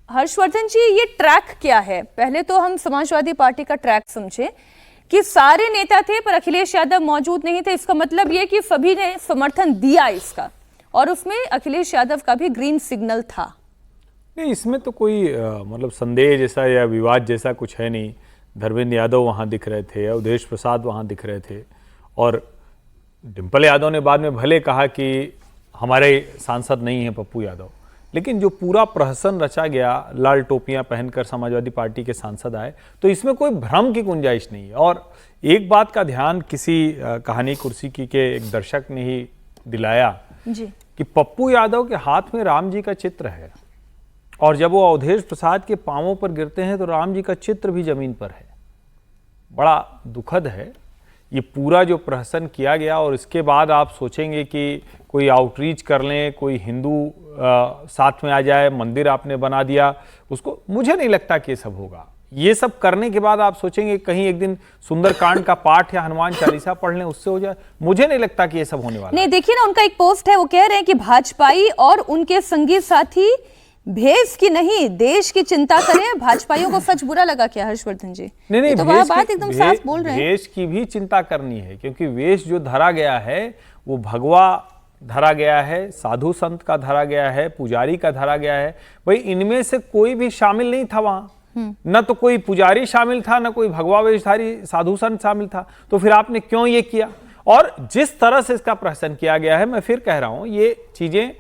हर्षवर्धन जी, ये ट्रैक क्या है? पहले तो हम समाजवादी पार्टी का ट्रैक समझे कि सारे नेता थे पर अखिलेश यादव मौजूद नहीं थे। इसका मतलब ये कि सभी ने समर्थन दिया इसका, और उसमें अखिलेश यादव का भी ग्रीन सिग्नल था। नहीं, इसमें तो कोई मतलब संदेह जैसा या विवाद जैसा कुछ है नहीं। धर्मेंद्र यादव वहाँ दिख रहे थे, अवधेश प्रसाद वहाँ दिख रहे थे, और डिम्पल यादव ने बाद में भले कहा कि हमारे सांसद नहीं हैं पप्पू यादव, लेकिन जो पूरा प्रहसन रचा गया, लाल टोपियां पहनकर समाजवादी पार्टी के सांसद आए, तो इसमें कोई भ्रम की गुंजाइश नहीं है। और एक बात का ध्यान किसी कहानी कुर्सी की के एक दर्शक ने ही दिलाया जी कि पप्पू यादव के हाथ में राम जी का चित्र है, और जब वो अवधेश प्रसाद के पांवों पर गिरते हैं तो राम जी का चित्र भी जमीन पर है। बड़ा दुखद है ये पूरा जो प्रहसन किया गया। और इसके बाद आप सोचेंगे कि कोई आउटरीच कर लें, कोई हिंदू साथ में आ जाए, मंदिर आपने बना दिया उसको, मुझे नहीं लगता कि ये सब होगा। ये सब करने के बाद आप सोचेंगे कहीं एक दिन सुंदरकांड का पाठ या हनुमान चालीसा पढ़ लें उससे हो जाए, मुझे नहीं लगता कि ये सब होने वाला नहीं। देखिए ना, उनका एक पोस्ट है, वो कह रहे हैं कि भाजपाई और उनके संगी साथी भेष की नहीं देश की चिंता करें। भाजपाइयों को सच बुरा लगा क्या हर्षवर्धन जी? नहीं, तो वह बात एकदम साफ बोल रहे हैं। वेश की भी चिंता करनी है, क्योंकि वेश जो धरा गया है वो भगवा धरा गया है, साधु संत का धरा गया है, पुजारी का धरा गया है। भाई इनमें से कोई भी शामिल नहीं था वहां, न तो कोई पुजारी शामिल था, न कोई भगवा वेशधारी साधु संत शामिल था। तो फिर आपने क्यों ये किया? और जिस तरह से इसका प्रहसन किया गया है, मैं फिर कह रहा हूं, ये चीजें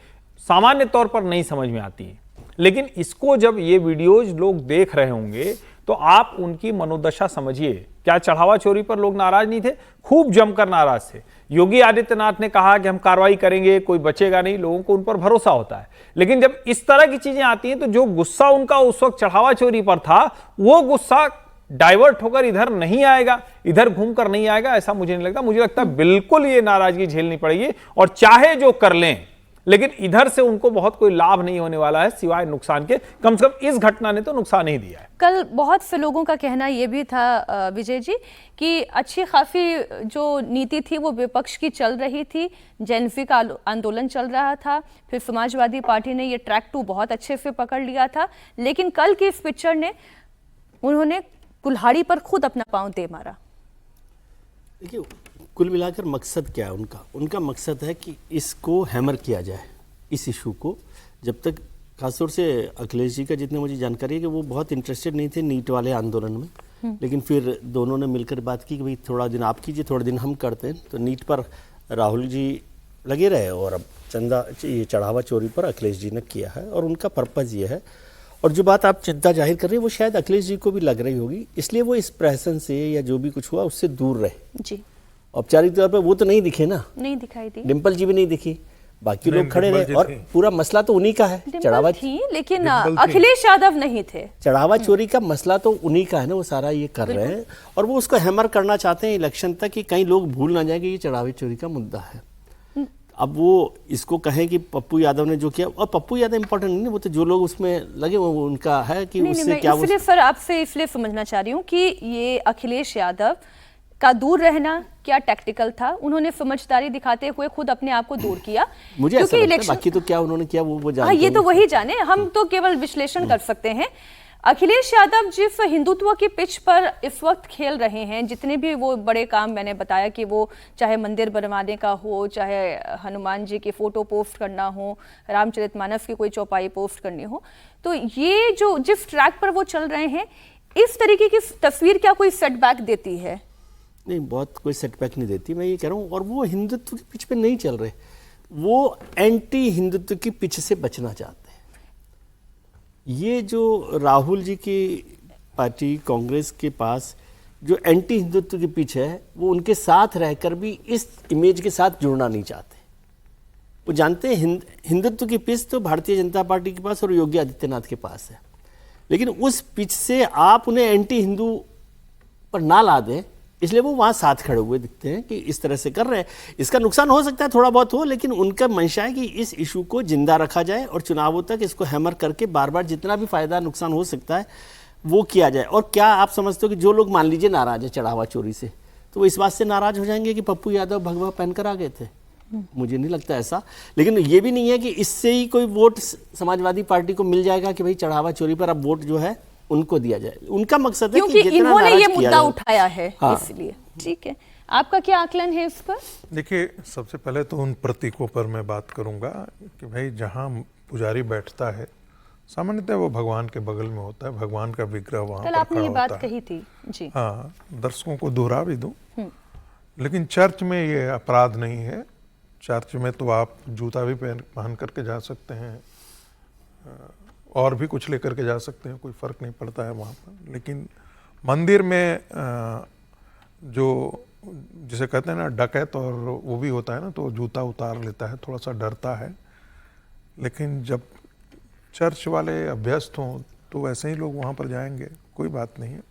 सामान्य तौर पर नहीं समझ में आती है, लेकिन इसको जब ये वीडियोज लोग देख रहे होंगे तो आप उनकी मनोदशा समझिए। क्या चढ़ावा चोरी पर लोग नाराज नहीं थे? खूब जमकर नाराज थे। योगी आदित्यनाथ ने कहा कि हम कार्रवाई करेंगे, कोई बचेगा नहीं, लोगों को उन पर भरोसा होता है। लेकिन जब इस तरह की चीजें आती हैं तो जो गुस्सा उनका उस वक्त चढ़ावा चोरी पर था, वो गुस्सा डाइवर्ट होकर इधर नहीं आएगा, इधर घूमकर नहीं आएगा, ऐसा मुझे नहीं लगता। मुझे लगता है बिल्कुल ये नाराजगी झेलनी पड़ेगी, और चाहे जो कर लें, लेकिन इधर से उनको बहुत कोई लाभ नहीं होने वाला है सिवाय नुकसान के। कम से कम इस घटना ने तो नुकसान ही दिया है। कल बहुत से लोगों का कहना यह भी था विजय जी कि अच्छी खासी जो नीति थी वो विपक्ष की चल रही थी, जेएनयू का आंदोलन चल रहा था, फिर समाजवादी पार्टी ने ये ट्रैक 2 बहुत अच्छे से पकड़ लिया था, लेकिन कल की इस पिक्चर ने उन्होंने कुल्हाड़ी पर खुद अपना पांव दे मारा। देखिए, कुल मिलाकर मकसद क्या है उनका मकसद है कि इसको हैमर किया जाए, इस इशू को। जब तक खासतौर से अखिलेश जी का जितने मुझे जानकारी है कि वो बहुत इंटरेस्टेड नहीं थे नीट वाले आंदोलन में, लेकिन फिर दोनों ने मिलकर बात की कि भाई थोड़ा दिन आप कीजिए, थोड़ा दिन हम करते हैं। तो नीट पर राहुल जी लगे रहे, और अब ये चढ़ावा चोरी पर अखिलेश जी ने किया है, और उनका पर्पज़ ये है। और जो बात आप चिंता जाहिर कर रहे हैं वो शायद अखिलेश जी को भी लग रही होगी, इसलिए वो इस प्रहसन से या जो भी कुछ हुआ उससे दूर रहे जी। औपचारिक तौर पर वो तो नहीं दिखे ना, नहीं दिखाई दी, डिम्पल जी भी नहीं दिखी, बाकी लोग खड़े रहे, और पूरा मसला तो उन्हीं का है। चढ़ावा थी, लेकिन अखिलेश यादव नहीं थे। चढ़ावा चोरी का मसला तो उन्हीं का है ना, वो सारा ये कर रहे हैं, और वो उसको हैमर करना चाहते हैं इलेक्शन तक, कि कई लोग भूल ना जाए कि ये चढ़ावा चोरी का मुद्दा है। अब वो इसको कहें कि पप्पू यादव ने जो किया, और पप्पू यादव इंपॉर्टेंट नहीं है, वो तो जो लोग उसमें लगे वो उनका है कि उससे क्या। इसलिए सर आपसे इसलिए समझना चाह रही हूँ कि ये अखिलेश यादव का दूर रहना क्या टैक्टिकल था, उन्होंने समझदारी दिखाते हुए खुद अपने आप को दूर किया। मुझे ऐसा लगता है, बाकी तो क्या उन्होंने किया वो जानते हैं। ये तो वही जाने, हम तो केवल विश्लेषण कर सकते हैं। अखिलेश यादव जिस हिंदुत्व की पिच पर इस वक्त खेल रहे हैं, जितने भी वो बड़े काम मैंने बताया कि वो चाहे मंदिर बनवाने का हो, चाहे हनुमान जी की फोटो पोस्ट करना हो, रामचरितमानस की कोई चौपाई पोस्ट करनी हो, तो ये जो जिस ट्रैक पर वो चल रहे हैं, इस तरीके की तस्वीर क्या कोई सेटबैक देती है? नहीं, बहुत कोई सेटबैक नहीं देती, मैं ये कह रहा हूँ। और वो हिंदुत्व की पिच पे नहीं चल रहे, वो एंटी हिंदुत्व की पिच से बचना चाहते हैं। ये जो राहुल जी की पार्टी कांग्रेस के पास जो एंटी हिंदुत्व की पिच है, वो उनके साथ रहकर भी इस इमेज के साथ जुड़ना नहीं चाहते। वो जानते हैं हिंदुत्व की पिच तो भारतीय जनता पार्टी के पास और योगी आदित्यनाथ के पास है, लेकिन उस पिच से आप उन्हें एंटी हिंदू पर ना ला दें, इसलिए वो वहाँ साथ खड़े हुए दिखते हैं कि इस तरह से कर रहे हैं। इसका नुकसान हो सकता है थोड़ा बहुत हो, लेकिन उनका मंशा है कि इस इशू को जिंदा रखा जाए और चुनावों तक इसको हैमर करके बार बार जितना भी फायदा नुकसान हो सकता है वो किया जाए। और क्या आप समझते हो कि जो लोग मान लीजिए नाराज है चढ़ावा चोरी से, तो वो इस बात से नाराज हो जाएंगे कि पप्पू यादव भगवा पहनकर आ गए थे? मुझे नहीं लगता ऐसा। लेकिन ये भी नहीं है कि इससे ही कोई वोट समाजवादी पार्टी को मिल जाएगा कि भाई चढ़ावा चोरी पर अब वोट जो है उनको दिया जाए। उनका मकसद है क्योंकि कि इन्होंने ये मुद्दा उठाया है, हाँ। इसलिए। ठीक है, आपका क्या आकलन है इस पर? देखिए, सबसे पहले तो उन प्रतीकों पर मैं बात करूंगा कि भाई जहाँ पुजारी बैठता है सामान्यतः वो भगवान के बगल में होता है, भगवान का विग्रह वहाँ कल पर आपने खड़ा ये बात होता है। कही थी जी। हाँ, दर्शकों को दोहरा भी दूं, लेकिन चर्च में ये अपराध नहीं है। चर्च में तो आप जूता भी पहन करके जा सकते हैं और भी कुछ लेकर के जा सकते हैं, कोई फर्क नहीं पड़ता है वहाँ पर। लेकिन मंदिर में जो जिसे कहते हैं ना डकैत, और वो भी होता है ना, तो जूता उतार लेता है, थोड़ा सा डरता है। लेकिन जब चर्च वाले अभ्यस्त हों तो वैसे ही लोग वहाँ पर जाएंगे, कोई बात नहीं है।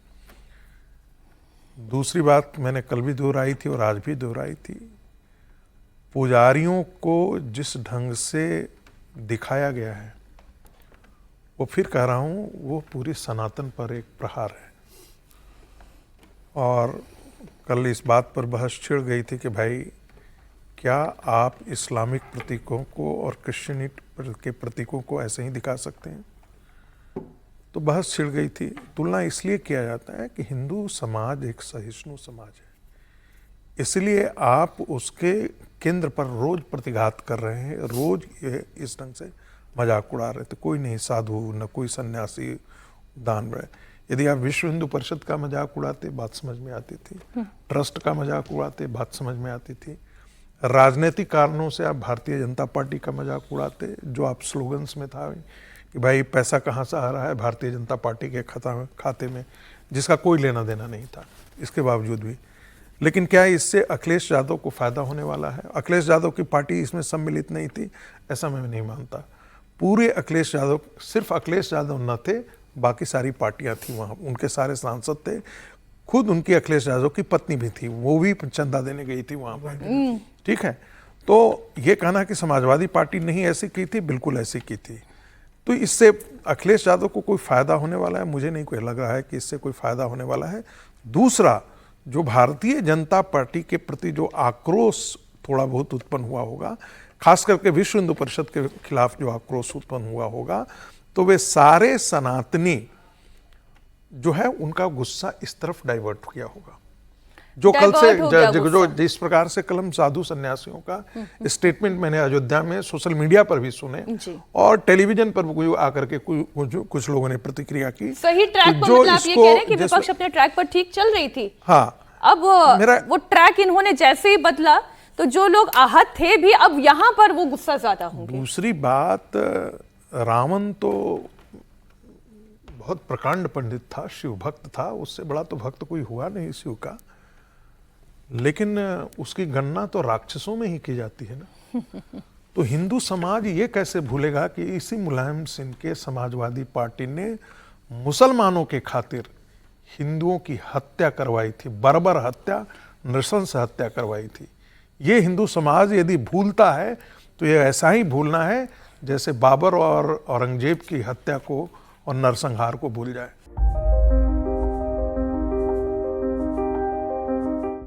दूसरी बात मैंने कल भी दोहराई थी और आज भी दोहराई थी, पुजारियों को जिस ढंग से दिखाया गया है, वो फिर कह रहा हूँ, वो पूरी सनातन पर एक प्रहार है। और कल इस बात पर बहस छिड़ गई थी कि भाई क्या आप इस्लामिक प्रतीकों को और क्रिश्चियनिटी के प्रतीकों को ऐसे ही दिखा सकते हैं? तो बहस छिड़ गई थी। तुलना इसलिए किया जाता है कि हिंदू समाज एक सहिष्णु समाज है, इसलिए आप उसके केंद्र पर रोज प्रतिघात कर रहे हैं, रोज ये इस ढंग से मजाक उड़ा रहे थे। कोई नहीं साधु, न कोई सन्यासी दान रहे। यदि आप विश्व हिंदू परिषद का मजाक उड़ाते, बात समझ में आती थी। ट्रस्ट का मजाक उड़ाते, बात समझ में आती थी। राजनीतिक कारणों से आप भारतीय जनता पार्टी का मजाक उड़ाते, जो आप स्लोगन्स में था कि भाई पैसा कहाँ से आ रहा है भारतीय जनता पार्टी के खाते में, जिसका कोई लेना देना नहीं था इसके बावजूद भी। लेकिन क्या इससे अखिलेश यादव को फायदा होने वाला है? अखिलेश यादव की पार्टी इसमें सम्मिलित नहीं थी, ऐसा मैं नहीं मानता। पूरे अखिलेश यादव, सिर्फ अखिलेश यादव न थे, बाकी सारी पार्टियां थी वहाँ, उनके सारे सांसद थे, खुद उनकी अखिलेश यादव की पत्नी भी थी, वो भी चंदा देने गई थी वहाँ पर। ठीक है, तो ये कहना कि समाजवादी पार्टी नहीं ऐसी की थी, बिल्कुल ऐसी की थी। तो इससे अखिलेश यादव को कोई फायदा होने वाला है? मुझे नहीं कोई लग रहा है कि इससे कोई फायदा होने वाला है। दूसरा, जो भारतीय जनता पार्टी के प्रति जो आक्रोश थोड़ा बहुत उत्पन्न हुआ होगा, खास करके विश्व हिंदू परिषद के खिलाफ जो आक्रोश उत्पन्न हुआ होगा, तो वे सारे सनातनी जो है उनका गुस्सा इस तरफ डाइवर्ट किया होगा। जो कल से जो जिस प्रकार से कल हम साधु सन्यासियों का स्टेटमेंट मैंने अयोध्या में सोशल मीडिया पर भी सुने और टेलीविजन पर भी आकर के कुछ लोगों ने प्रतिक्रिया की। सही ट्रैक पर, मतलब आप ये कह रहे हैं कि विपक्ष अपने ट्रैक पर ठीक चल रही थी। हाँ, अब वो ट्रैक इन्होंने जैसे ही बदला तो जो लोग आहत थे भी, अब यहाँ पर वो गुस्सा ज्यादा होंगे। दूसरी बात, रावण तो बहुत प्रकांड पंडित था, शिव भक्त था, उससे बड़ा तो भक्त कोई हुआ नहीं शिव का। लेकिन उसकी गणना तो राक्षसों में ही की जाती है ना। तो हिंदू समाज ये कैसे भूलेगा कि इसी मुलायम सिंह के समाजवादी पार्टी ने मुसलमानों के खातिर हिंदुओं की हत्या करवाई थी, बर्बर हत्या, नृशंस हत्या करवाई थी। ये हिंदू समाज यदि भूलता है तो ये ऐसा ही भूलना है जैसे बाबर और औरंगजेब की हत्या को और नरसंहार को भूल जाए।